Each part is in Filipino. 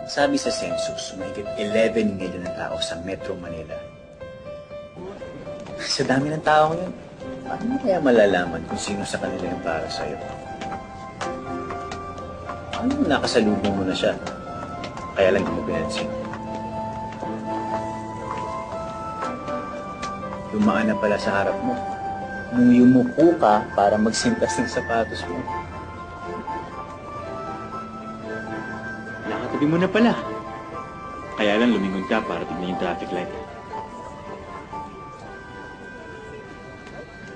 Sabi sa census, mahigit 11 million na tao sa Metro Manila. Sa dami ng tao yun, paano mo kaya malalaman kung sino sa kanila yung para sa'yo? Paano mo nakasalubong mo na siya? Kaya lang di mo pinansin. Dumaan na pala sa harap mo. Nung yumuko ka para magsintas ng sapatos mo. Nakatabi mo na pala. Kaya lang lumingon ka para tignan yung traffic light.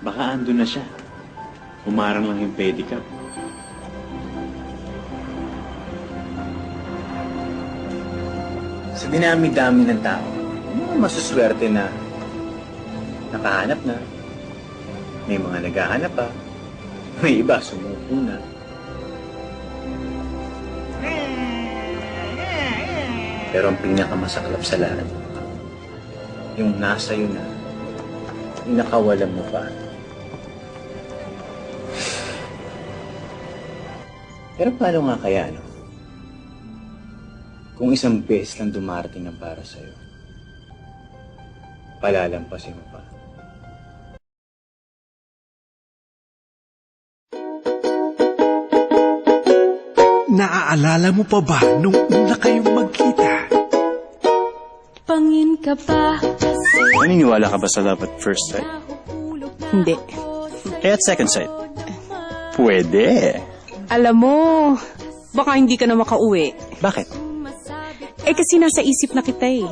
Baka andun na siya. Umarang lang yung pedicab. Sa dinami-dami ng tao, masuswerte na nakahanap na. May mga naghahanap pa. May iba sumuko na. Pero ang pinakamasaklap sa lahat, yung nasa yun na, yung nakawalan mo pa. Pero paano nga kaya, no? Kung isang beses lang dumarating ng para sa'yo, palalampasin mo pa. Naaalala mo pa ba nung una kayong magkita? Pangin ka pa kasi Naniniwala ka ba sa love at first sight? hindi. Eh at second sight? Pwede. Alam mo, baka hindi ka na makauwi. Bakit? Eh kasi nasa isip na kita eh.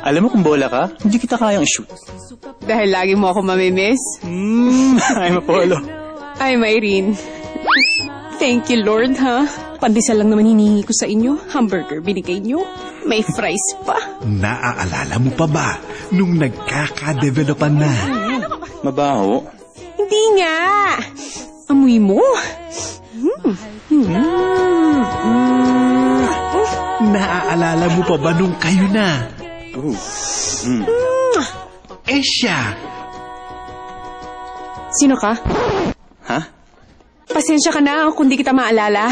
Alam mo kung bola ka, hindi kita kayang shoot. Dahil lagi mo ako mamimiss. I'm Apollo. I'm Irene. Thank you, Lord, ha? Pandesal lang naman hinihingi ko sa inyo. Hamburger binigay nyo. May fries pa. Naaalala mo pa ba nung nagkakadevelopan na? Mabaho. Hindi nga. Amoy mo. Naaalala mo pa ba nung kayo na? Eh siya, Sino ka? Ha? Pasensya ka na kung di kita maalala.